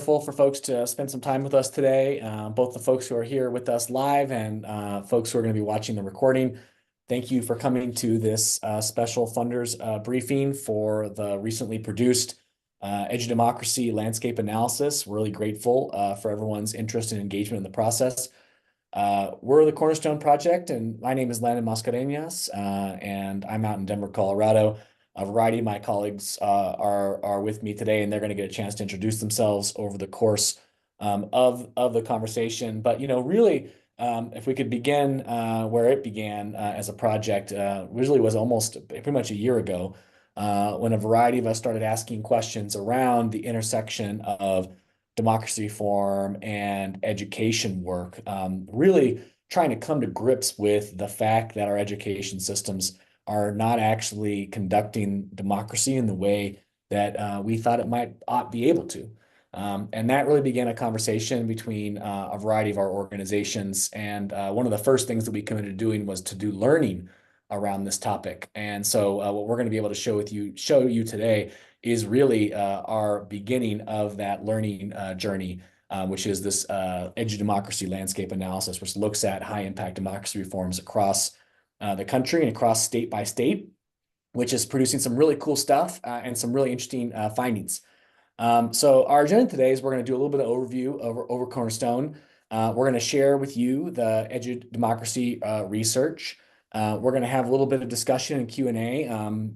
For folks to spend some time with us today, both the folks who are here with us live and folks who are going to be watching the recording. Thank you for coming to this special funders briefing for the recently produced EduDemocracy Landscape Analysis. We're really grateful for everyone's interest and engagement in the process. We're the Cornerstone Project, and my name is Landon Mascareñas, and I'm out in Denver, Colorado. A variety of my colleagues are with me today, and they're going to get a chance to introduce themselves over the course of the conversation. But really, if we could begin where it began as a project, really was almost pretty much a year ago, when a variety of us started asking questions around the intersection of democracy reform and education work, really trying to come to grips with the fact that our education systems are not actually conducting democracy in the way that we thought it ought be able to. And that really began a conversation between a variety of our organizations. And one of the first things that we committed to doing was to do learning around this topic. And so what we're going to be able to show you today is really our beginning of that learning journey, which is this EduDemocracy Landscape Analysis, which looks at high impact democracy reforms across the country and across state by state, which is producing some really cool stuff and some really interesting findings. So our agenda today is we're going to do a little bit of overview over Cornerstone. We're going to share with you the EduDemocracy research. We're going to have a little bit of discussion and Q&A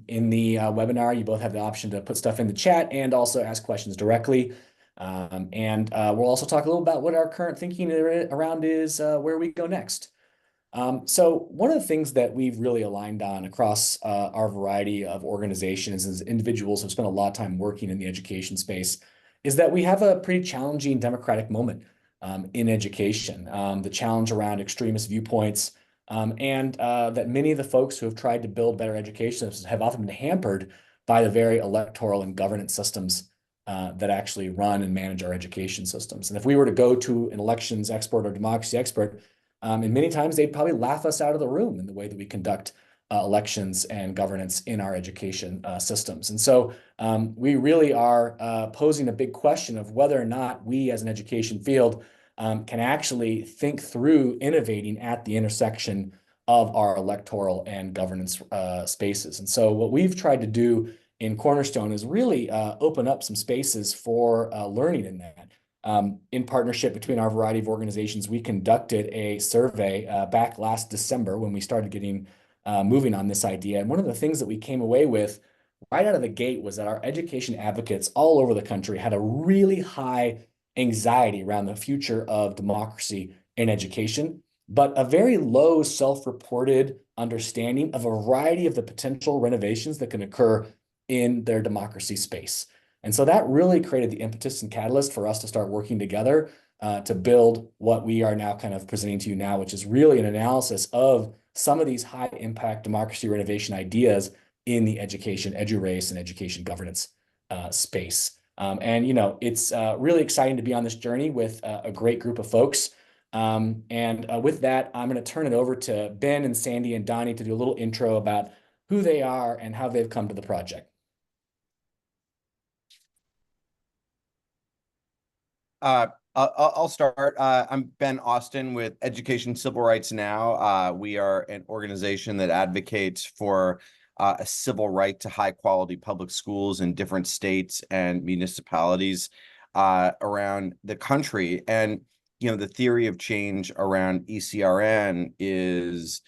in the webinar. You both have the option to put stuff in the chat and also ask questions directly. We'll also talk a little about what our current thinking around is where we go next. So one of the things that we've really aligned on across our variety of organizations as individuals who spent a lot of time working in the education space is that we have a pretty challenging democratic moment in education. The challenge around extremist viewpoints and that many of the folks who have tried to build better education systems have often been hampered by the very electoral and governance systems that actually run and manage our education systems. And if we were to go to an elections expert or democracy expert, and many times they'd probably laugh us out of the room in the way that we conduct elections and governance in our education systems. And so we really are posing a big question of whether or not we as an education field can actually think through innovating at the intersection of our electoral and governance spaces. And so what we've tried to do in Cornerstone is really open up some spaces for learning in that. In partnership between our variety of organizations, we conducted a survey back last December when we started getting moving on this idea. And one of the things that we came away with right out of the gate was that our education advocates all over the country had a really high anxiety around the future of democracy in education, but a very low self-reported understanding of a variety of the potential renovations that can occur in their democracy space. And so that really created the impetus and catalyst for us to start working together to build what we are now kind of presenting to you now, which is really an analysis of some of these high impact democracy renovation ideas in the education, edu-race, and education governance space. It's really exciting to be on this journey with a great group of folks. With that, I'm going to turn it over to Ben and Sandy and Donnie to do a little intro about who they are and how they've come to the project. I'll start. I'm Ben Austin with Education Civil Rights Now. We are an organization that advocates for a civil right to high quality public schools in different states and municipalities around the country. And, the theory of change around ECRN is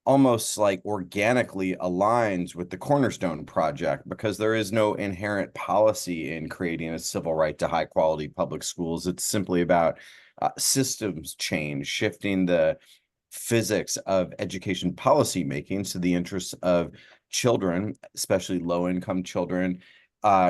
almost like organically aligns with the Cornerstone Project, because there is no inherent policy in creating a civil right to high quality public schools. It's simply about systems change, shifting the physics of education policy making to the interests of children, especially low-income children,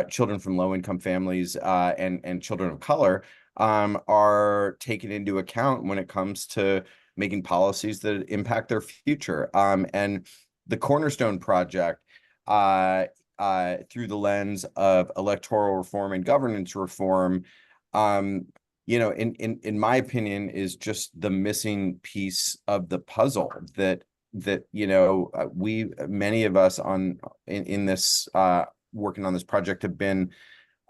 children from low-income families, and children of color are taken into account when it comes to making policies that impact their future. And the Cornerstone Project, through the lens of electoral reform and governance reform, in my opinion, is just the missing piece of the puzzle that many of us in this working on this project have been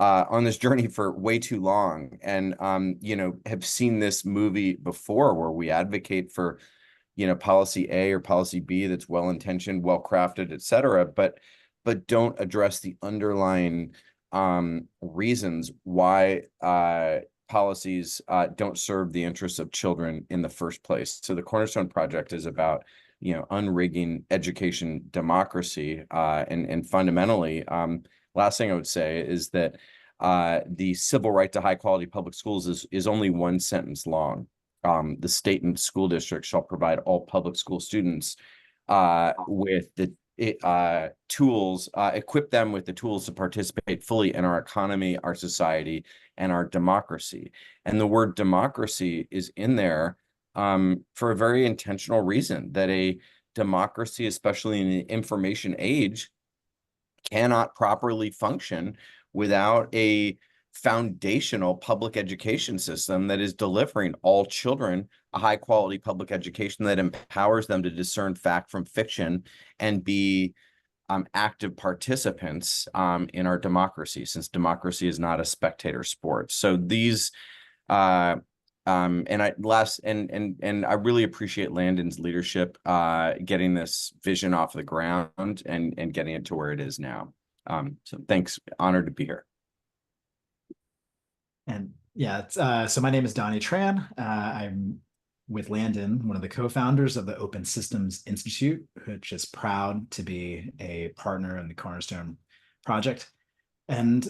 on this journey for way too long, and have seen this movie before where we advocate for policy A or policy B that's well-intentioned, well-crafted, et cetera, but don't address the underlying reasons why policies don't serve the interests of children in the first place. So the Cornerstone Project is about unrigging education democracy, and fundamentally, last thing I would say is that the civil right to high quality public schools is only one sentence long. The state and school district shall provide all public school students with the tools, equip them with the tools to participate fully in our economy, our society, and our democracy. And the word democracy is in there for a very intentional reason, that a democracy, especially in the information age, cannot properly function without a foundational public education system that is delivering all children a high quality public education that empowers them to discern fact from fiction and be active participants in our democracy, since democracy is not a spectator sport. So these and I really appreciate Landon's leadership getting this vision off the ground and getting it to where it is now. So thanks, honored to be here. And yeah, so my name is Donnie Tran. I'm with Landon, one of the co-founders of the Open Systems Institute, which is proud to be a partner in the Cornerstone Project. And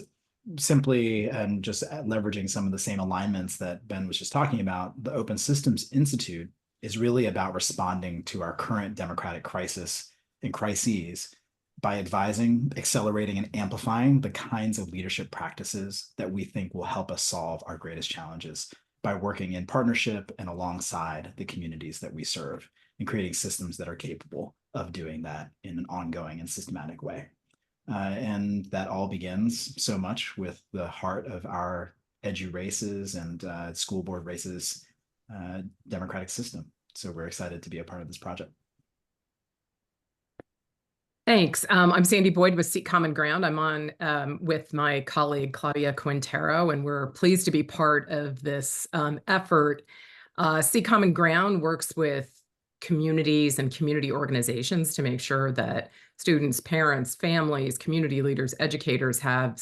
simply, and just leveraging some of the same alignments that Ben was just talking about, the Open Systems Institute is really about responding to our current democratic crisis and crises by advising, accelerating, and amplifying the kinds of leadership practices that we think will help us solve our greatest challenges by working in partnership and alongside the communities that we serve and creating systems that are capable of doing that in an ongoing and systematic way. And that all begins so much with the heart of our edu races and school board races democratic system. So we're excited to be a part of this project. Thanks. I'm Sandy Boyd with Seek Common Ground. I'm on with my colleague Claudia Quintero, and we're pleased to be part of this effort. Seek Common Ground works with communities and community organizations to make sure that students, parents, families, community leaders, educators have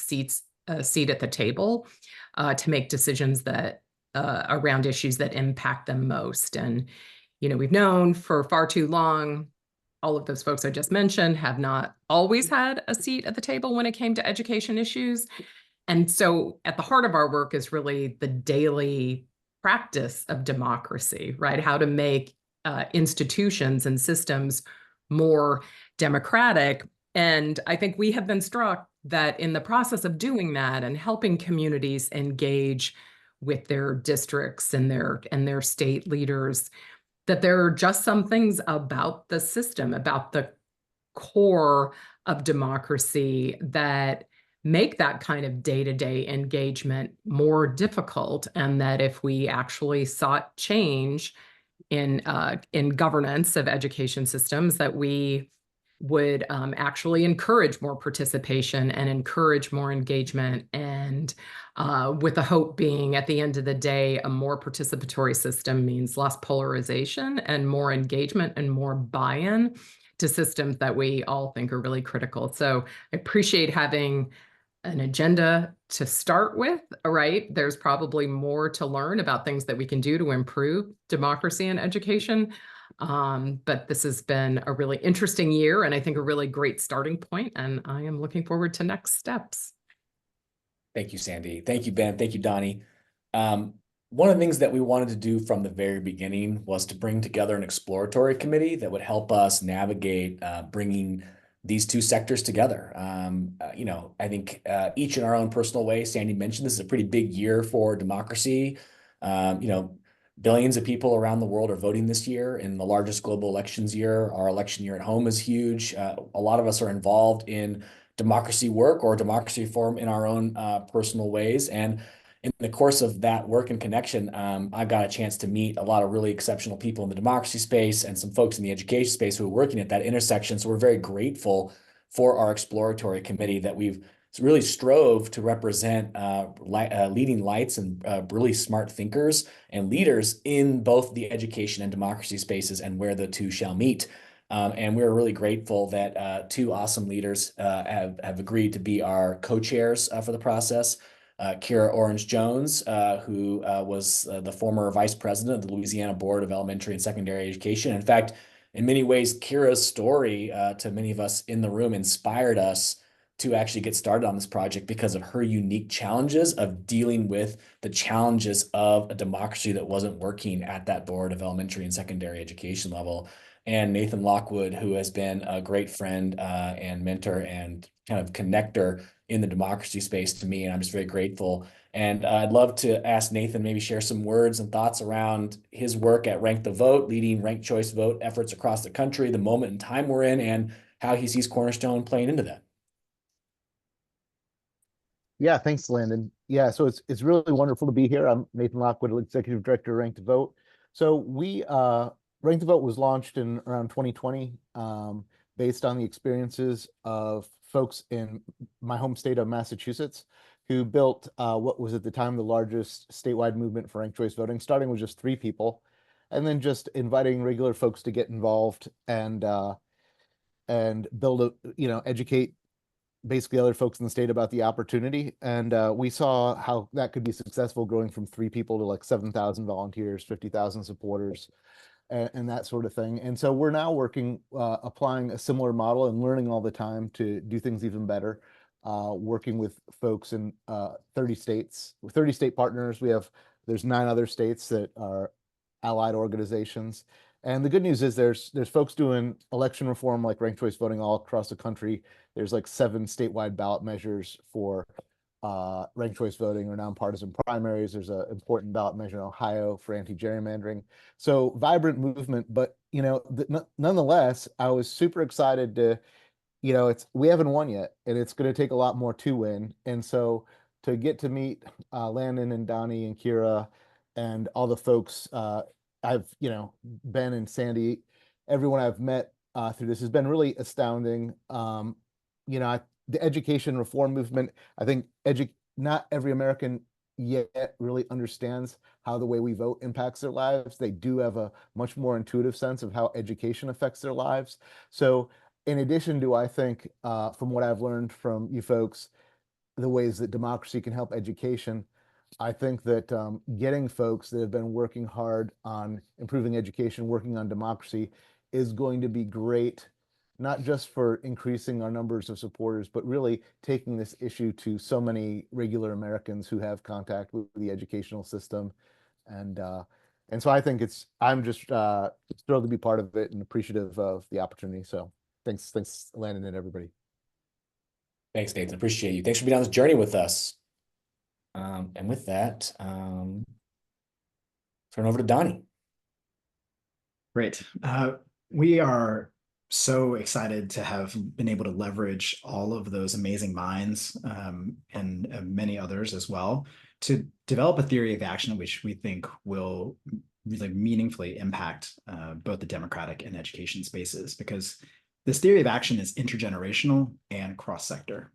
a seat at the table to make decisions that around issues that impact them most. And we've known for far too long, all of those folks I just mentioned have not always had a seat at the table when it came to education issues. And so at the heart of our work is really the daily practice of democracy, right? How to make institutions and systems more democratic. And I think we have been struck that in the process of doing that and helping communities engage with their districts and their state leaders, that there are just some things about the system, about the core of democracy that make that kind of day-to-day engagement more difficult, and that if we actually sought change in governance of education systems, that we would actually encourage more participation and encourage more engagement, and with the hope being, at the end of the day, a more participatory system means less polarization and more engagement and more buy-in to systems that we all think are really critical. So I appreciate having an agenda to start with, right? There's probably more to learn about things that we can do to improve democracy and education. But this has been a really interesting year, and I think a really great starting point, and I am looking forward to next steps. Thank you, Sandy. Thank you, Ben. Thank you, Donnie. One of the things that we wanted to do from the very beginning was to bring together an exploratory committee that would help us navigate bringing these two sectors together. I think each in our own personal way. Sandy mentioned this is a pretty big year for democracy. Billions of people around the world are voting this year in the largest global elections year. Our election year at home is huge. A lot of us are involved in democracy work or democracy reform in our own personal ways. And in the course of that work and connection, I got a chance to meet a lot of really exceptional people in the democracy space and some folks in the education space who are working at that intersection. So we're very grateful for our exploratory committee that we've really strove to represent leading lights and really smart thinkers and leaders in both the education and democracy spaces and where the two shall meet. And we're really grateful that two awesome leaders have agreed to be our co-chairs for the process. Kira Orange Jones, who was the former vice president of the Louisiana Board of Elementary and Secondary Education. In fact, in many ways, Kira's story to many of us in the room inspired us to actually get started on this project because of her unique challenges of dealing with the challenges of a democracy that wasn't working at that board of elementary and secondary education level. And Nathan Lockwood, who has been a great friend and mentor and kind of connector in the democracy space to me. And I'm just very grateful. And I'd love to ask Nathan maybe share some words and thoughts around his work at Rank the Vote, leading ranked choice vote efforts across the country, the moment in time we're in, and how he sees Cornerstone playing into that. Yeah, thanks, Landon. Yeah, so it's really wonderful to be here. I'm Nathan Lockwood, Executive Director of Rank the Vote. So we Rank the Vote was launched in around 2020, based on the experiences of folks in my home state of Massachusetts, who built what was at the time the largest statewide movement for ranked choice voting, starting with just 3 people, and then just inviting regular folks to get involved and build educate basically other folks in the state about the opportunity. And we saw how that could be successful, growing from 3 people to like 7,000 volunteers, 50,000 supporters, and that sort of thing. And so we're now working, applying a similar model and learning all the time to do things even better, working with folks in 30 states, 30 state partners. There's 9 other states that are allied organizations. And the good news is there's folks doing election reform like ranked choice voting all across the country. There's like 7 statewide ballot measures for ranked choice voting or nonpartisan primaries. There's an important ballot measure in Ohio for anti-gerrymandering. So vibrant movement, but nonetheless, I was super excited to, we haven't won yet, and it's going to take a lot more to win. And so to get to meet Landon and Donnie and Kira and all the folks, Ben and Sandy, everyone I've met through this has been really astounding. The education reform movement, I think not every American yet really understands how the way we vote impacts their lives. They do have a much more intuitive sense of how education affects their lives. So in addition to, I think, from what I've learned from you folks, the ways that democracy can help education, I think that getting folks that have been working hard on improving education, working on democracy, is going to be great, not just for increasing our numbers of supporters, but really taking this issue to so many regular Americans who have contact with the educational system. And so I think I'm just thrilled to be part of it and appreciative of the opportunity. So thanks, Landon and everybody. Thanks, Nathan. Appreciate you. Thanks for being on this journey with us. And with that, turn over to Donnie. Great. We are so excited to have been able to leverage all of those amazing minds and many others as well to develop a theory of action which we think will really meaningfully impact both the democratic and education spaces, because this theory of action is intergenerational and cross-sector.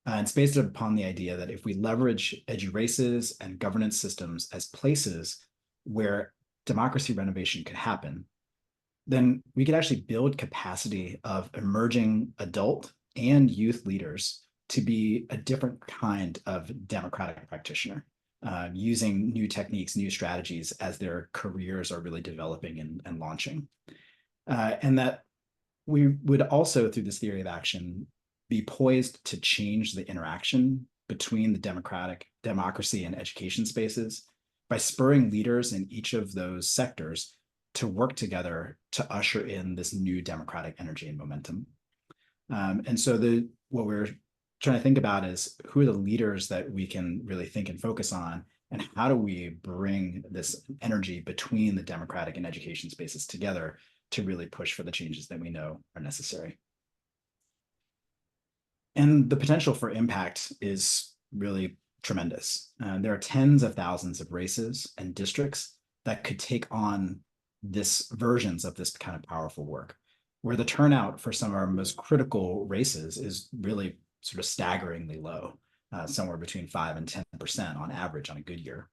And it's based upon the idea that if we leverage edu-races and governance systems as places where democracy renovation could happen, then we could actually build capacity of emerging adult and youth leaders to be a different kind of democratic practitioner, using new techniques, new strategies as their careers are really developing and launching. And that we would also, through this theory of action, be poised to change the interaction between the democracy and education spaces by spurring leaders in each of those sectors to work together to usher in this new democratic energy and momentum. And so what we're trying to think about is who are the leaders that we can really think and focus on, and how do we bring this energy between the democratic and education spaces together to really push for the changes that we know are necessary. And the potential for impact is really tremendous. There are tens of thousands of races and districts that could take on versions of this kind of powerful work, where the turnout for some of our most critical races is really sort of staggeringly low, somewhere between 5 and 10% on average on a good year.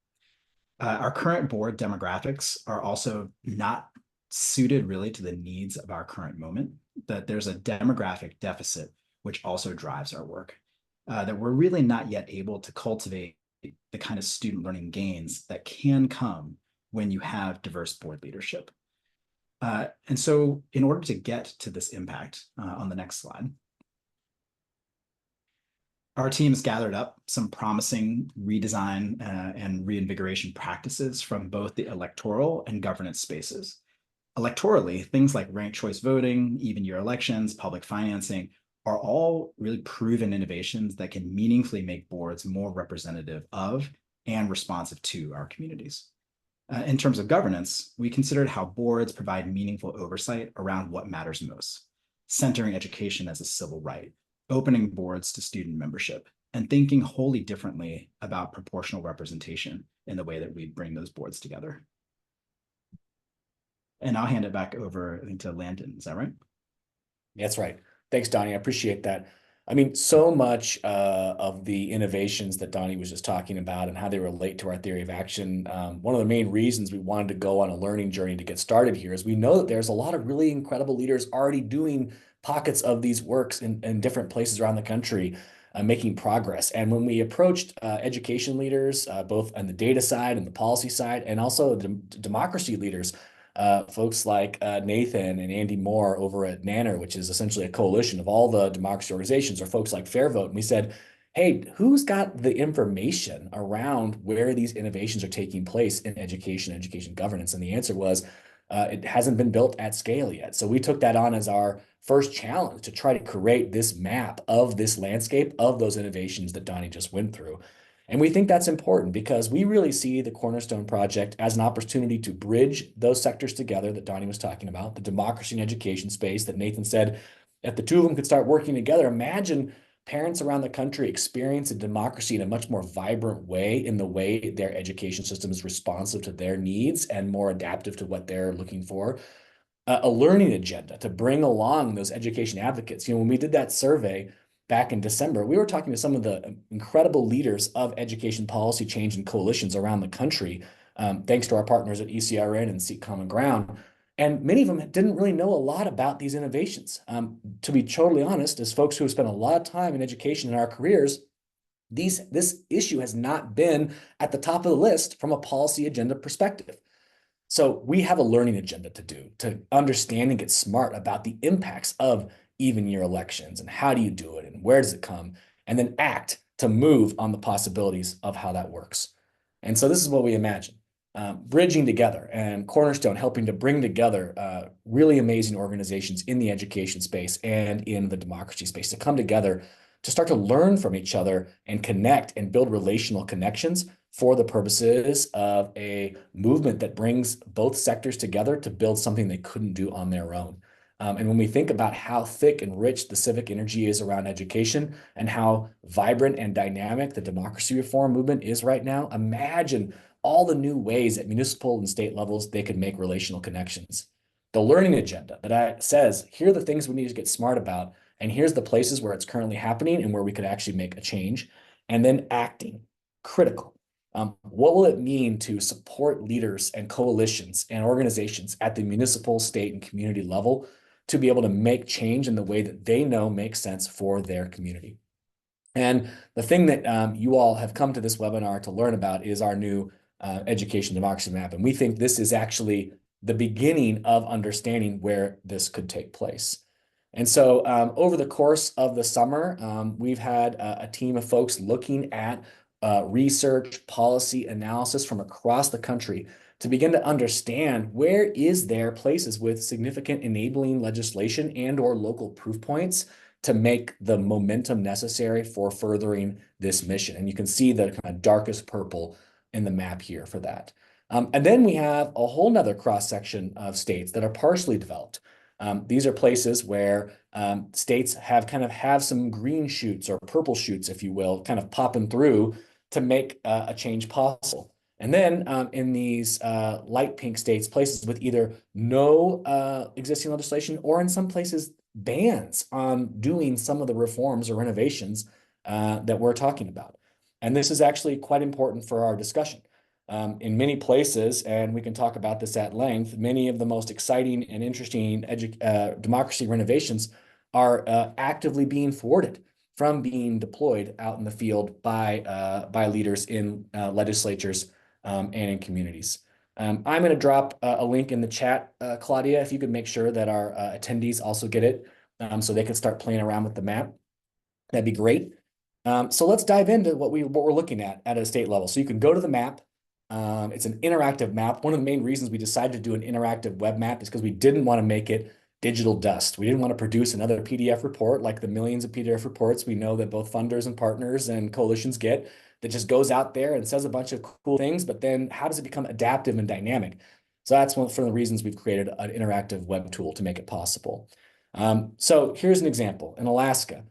Our current board demographics are also not suited really to the needs of our current moment, that there's a demographic deficit which also drives our work, that we're really not yet able to cultivate the kind of student learning gains that can come when you have diverse board leadership. And so in order to get to this impact, on the next slide, our teams gathered up some promising redesign and reinvigoration practices from both the electoral and governance spaces. Electorally, things like ranked choice voting, even year elections, public financing are all really proven innovations that can meaningfully make boards more representative of and responsive to our communities. In terms of governance, we considered how boards provide meaningful oversight around what matters most, centering education as a civil right, opening boards to student membership, and thinking wholly differently about proportional representation in the way that we bring those boards together. And I'll hand it back over, I think, to Landon. Is that right? That's right. Thanks, Donnie. I appreciate that. I mean, so much of the innovations that Donnie was just talking about and how they relate to our theory of action. One of the main reasons we wanted to go on a learning journey to get started here is we know that there's a lot of really incredible leaders already doing pockets of these works in different places around the country, making progress. And when we approached education leaders, both on the data side and the policy side, and also the democracy leaders, folks like Nathan and Andy Moore over at NANNER, which is essentially a coalition of all the democracy organizations, or folks like Fair Vote. And we said, hey, who's got the information around where these innovations are taking place in education governance? And the answer was, it hasn't been built at scale yet. So we took that on as our first challenge to try to create this map of this landscape of those innovations that Donnie just went through. And we think that's important because we really see the Cornerstone Project as an opportunity to bridge those sectors together that Donnie was talking about, the democracy and education space that Nathan said, if the two of them could start working together, imagine parents around the country experiencing democracy in a much more vibrant way, in the way their education system is responsive to their needs and more adaptive to what they're looking for. A learning agenda to bring along those education advocates. You know, when we did that survey back in December, we were talking to some of the incredible leaders of education policy change and coalitions around the country, thanks to our partners at ECRN and Seek Common Ground. And many of them didn't really know a lot about these innovations. To be totally honest, as folks who have spent a lot of time in education in our careers, this issue has not been at the top of the list from a policy agenda perspective. So we have a learning agenda to do, to understand and get smart about the impacts of even year elections and how do you do it and where does it come, and then act to move on the possibilities of how that works. And so this is what we imagine, bridging together, and Cornerstone helping to bring together really amazing organizations in the education space and in the democracy space to come together to start to learn from each other and connect and build relational connections for the purposes of a movement that brings both sectors together to build something they couldn't do on their own. And when we think about how thick and rich the civic energy is around education and how vibrant and dynamic the democracy reform movement is right now, imagine all the new ways at municipal and state levels they could make relational connections. The learning agenda that says, here are the things we need to get smart about, and here's the places where it's currently happening and where we could actually make a change. And then acting, critical. What will it mean to support leaders and coalitions and organizations at the municipal, state, and community level to be able to make change in the way that they know makes sense for their community? And the thing that you all have come to this webinar to learn about is our new Education Democracy Map. And we think this is actually the beginning of understanding where this could take place. And so over the course of the summer, we've had a team of folks looking at research, policy analysis from across the country to begin to understand where is there places with significant enabling legislation and or local proof points to make the momentum necessary for furthering this mission. And you can see the kind of darkest purple in the map here for that. And then we have a whole nother cross-section of states that are partially developed. These are places where states have some green shoots or purple shoots, if you will, kind of popping through to make a change possible. And then in these light pink states, places with either no existing legislation or in some places bans on doing some of the reforms or renovations that we're talking about. And this is actually quite important for our discussion. In many places, and we can talk about this at length, many of the most exciting and interesting democracy renovations are actively being thwarted from being deployed out in the field by leaders in legislatures and in communities. I'm going to drop a link in the chat, Claudia, if you could make sure that our attendees also get it so they can start playing around with the map. That'd be great. So let's dive into what we're looking at a state level. So you can go to the map. It's an interactive map. One of the main reasons we decided to do an interactive web map is because we didn't want to make it digital dust. We didn't want to produce another PDF report like the millions of PDF reports we know that both funders and partners and coalitions get that just goes out there and says a bunch of cool things, but then how does it become adaptive and dynamic? So that's one of the reasons we've created an interactive web tool to make it possible. So here's an example. In Alaska,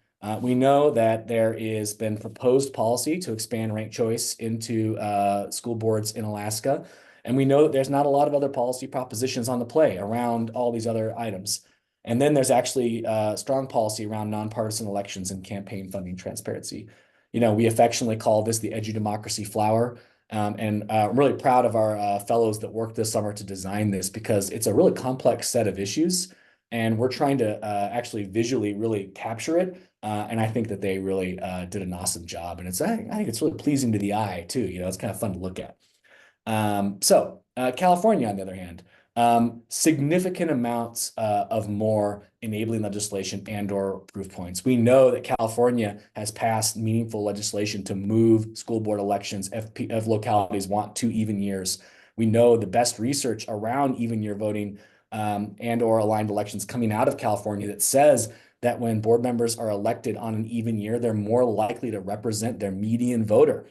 we know that there has been proposed policy to expand ranked choice into school boards in Alaska. And we know that there's not a lot of other policy propositions on the play around all these other items. And then there's actually strong policy around nonpartisan elections and campaign funding transparency. You know, we affectionately call this the EduDemocracy flower. And I'm really proud of our fellows that worked this summer to design this because it's a really complex set of issues. And we're trying to actually visually really capture it. And I think that they really did an awesome job. And I think it's really pleasing to the eye too. You know, it's kind of fun to look at. California, on the other hand, significant amounts of more enabling legislation and/or proof points. We know that California has passed meaningful legislation to move school board elections if localities want 2 even years. We know the best research around even year voting and/or aligned elections coming out of California that says that when board members are elected on an even year, they're more likely to represent their median voter,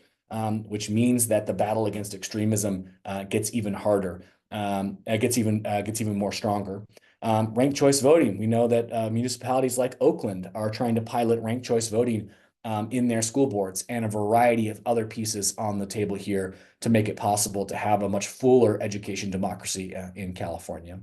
which means that the battle against extremism gets even harder. Gets even more stronger. Ranked choice voting. We know that municipalities like Oakland are trying to pilot ranked choice voting in their school boards, and a variety of other pieces on the table here to make it possible to have a much fuller education democracy in California.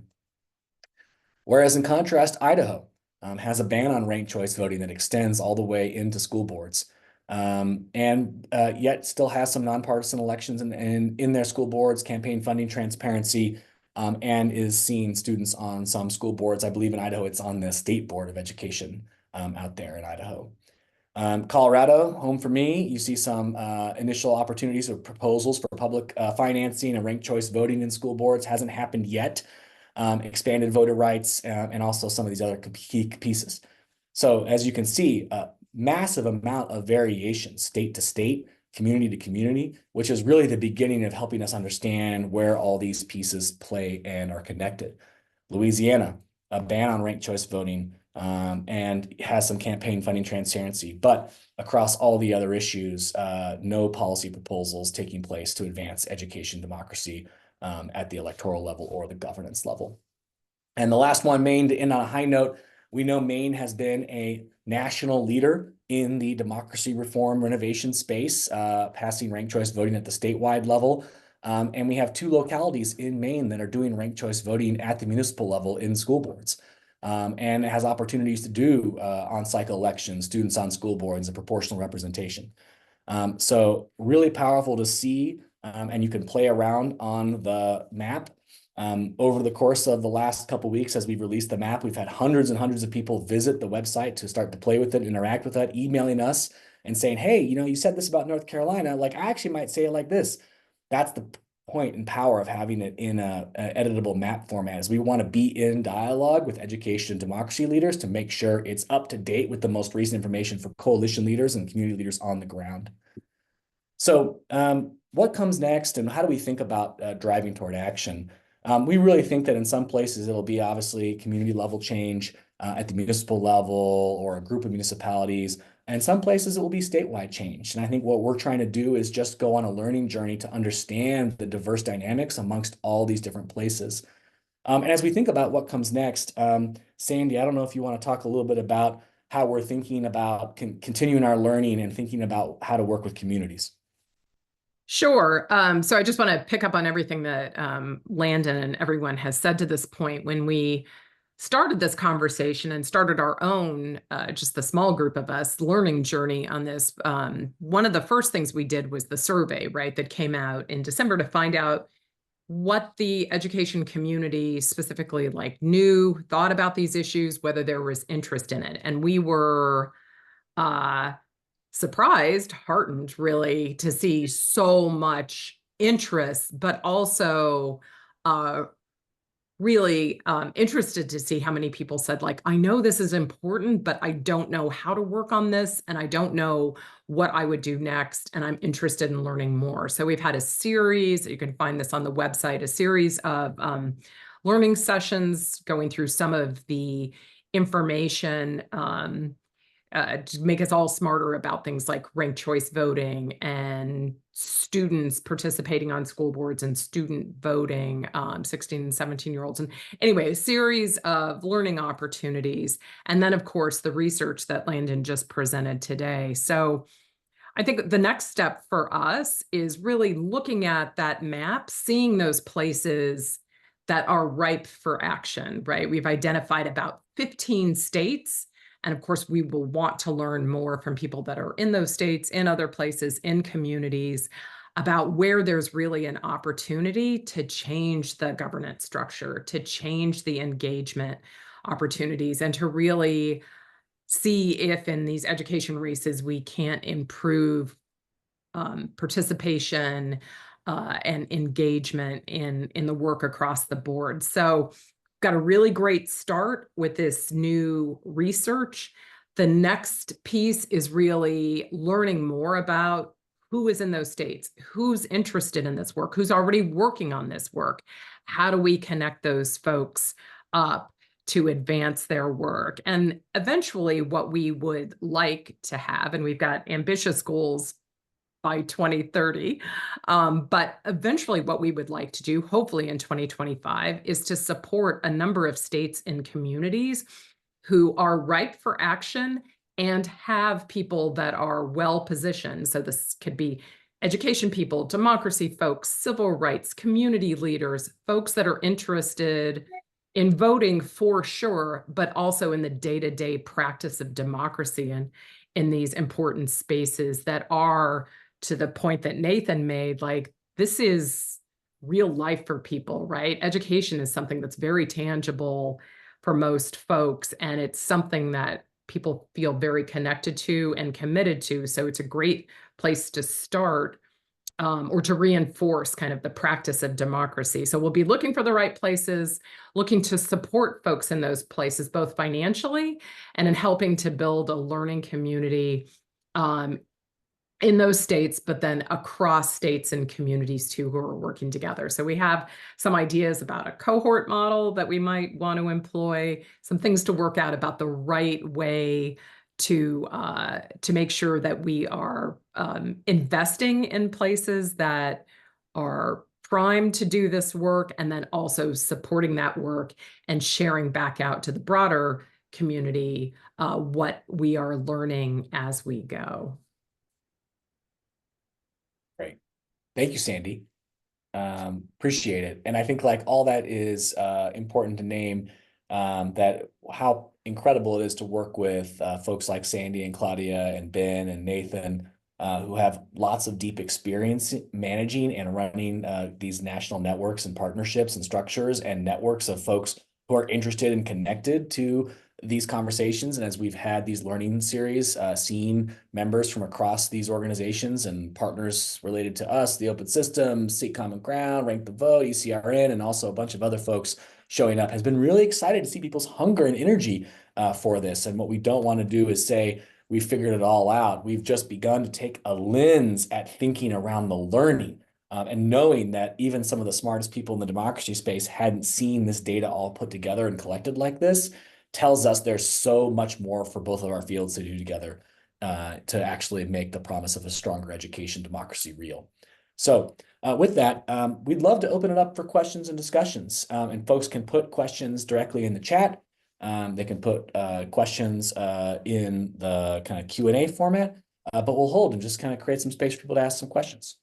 Whereas in contrast, Idaho has a ban on ranked choice voting that extends all the way into school boards. And yet still has some nonpartisan elections and in their school boards, campaign funding transparency, and is seeing students on some school boards. I believe in Idaho, it's on the State Board of Education out there in Idaho. Colorado, home for me, you see some initial opportunities or proposals for public financing and ranked choice voting in school boards. Hasn't happened yet. Expanded voter rights and also some of these other key pieces. So as you can see, massive amount of variation state to state, community to community, which is really the beginning of helping us understand where all these pieces play and are connected. Louisiana, a ban on ranked choice voting and has some campaign funding transparency, but across all the other issues, no policy proposals taking place to advance education democracy at the electoral level or the governance level. And the last one, Maine, to end on a high note, we know Maine has been a national leader in the democracy reform renovation space, passing ranked choice voting at the statewide level. And we have 2 localities in Maine that are doing ranked choice voting at the municipal level in school boards. And it has opportunities to do on-cycle elections, students on school boards, and proportional representation. So really powerful to see, and you can play around on the map. Over the course of the last couple of weeks, as we've released the map, we've had hundreds and hundreds of people visit the website to start to play with it, interact with it, emailing us and saying, hey, you know, you said this about North Carolina, like I actually might say it like this. That's the point and power of having it in a editable map format, is we want to be in dialogue with education and democracy leaders to make sure it's up to date with the most recent information for coalition leaders and community leaders on the ground. So what comes next, and how do we think about driving toward action? We really think that in some places it'll be obviously community level change at the municipal level or a group of municipalities. And some places it will be statewide change. And I think what we're trying to do is just go on a learning journey to understand the diverse dynamics amongst all these different places. And as we think about what comes next, Sandy, I don't know if you want to talk a little bit about how we're thinking about continuing our learning and thinking about how to work with communities. Sure. So I just want to pick up on everything that Landon and everyone has said to this point. When we started this conversation and started our own, just the small group of us, learning journey on this, one of the first things we did was the survey, right, that came out in December to find out what the education community specifically like knew, thought about these issues, whether there was interest in it. And we were surprised, heartened really to see so much interest, but also really interested to see how many people said, like, I know this is important, but I don't know how to work on this, and I don't know what I would do next, and I'm interested in learning more. So we've had a series, you can find this on the website, a series of learning sessions going through some of the information to make us all smarter about things like ranked choice voting and students participating on school boards and student voting, 16 and 17-year-olds. And anyway, a series of learning opportunities. And then, of course, the research that Landon just presented today. So I think the next step for us is really looking at that map, seeing those places that are ripe for action, right? We've identified about 15 states. And of course, we will want to learn more from people that are in those states, in other places, in communities, about where there's really an opportunity to change the governance structure, to change the engagement opportunities, and to really see if in these education races we can't improve participation and engagement in the work across the board. So got a really great start with this new research. The next piece is really learning more about who is in those states, who's interested in this work, who's already working on this work. How do we connect those folks up to advance their work? And eventually what we would like to have, and we've got ambitious goals by 2030. But eventually what we would like to do, hopefully in 2025, is to support a number of states and communities who are ripe for action and have people that are well positioned. So this could be education people, democracy folks, civil rights, community leaders, folks that are interested in voting for sure, but also in the day-to-day practice of democracy and in these important spaces that are, to the point that Nathan made, like, this is real life for people, right? Education is something that's very tangible for most folks, and it's something that people feel very connected to and committed to. So it's a great place to start, or to reinforce kind of the practice of democracy. So we'll be looking for the right places, looking to support folks in those places, both financially and in helping to build a learning community in those states, but then across states and communities too, who are working together. So we have some ideas about a cohort model that we might want to employ, some things to work out about the right way to make sure that we are investing in places that are primed to do this work, and then also supporting that work and sharing back out to the broader community what we are learning as we go. Great. Thank you, Sandy. Appreciate it. And I think like all that is important to name, that how incredible it is to work with folks like Sandy and Claudia and Ben and Nathan, who have lots of deep experience managing and running these national networks and partnerships and structures and networks of folks who are interested and connected to these conversations. And as we've had these learning series, seeing members from across these organizations and partners related to us, the Open Systems, Seek Common Ground, Rank the Vote, ECRN, and also a bunch of other folks showing up, has been really excited to see people's hunger and energy for this. And what we don't want to do is say, we figured it all out. We've just begun to take a lens at thinking around the learning. And knowing that even some of the smartest people in the democracy space hadn't seen this data all put together and collected like this, tells us there's so much more for both of our fields to do together to actually make the promise of a stronger education democracy real. So with that, we'd love to open it up for questions and discussions. And folks can put questions directly in the chat. They can put questions in the kind of Q&A format, but we'll hold and just kind of create some space for people to ask some questions.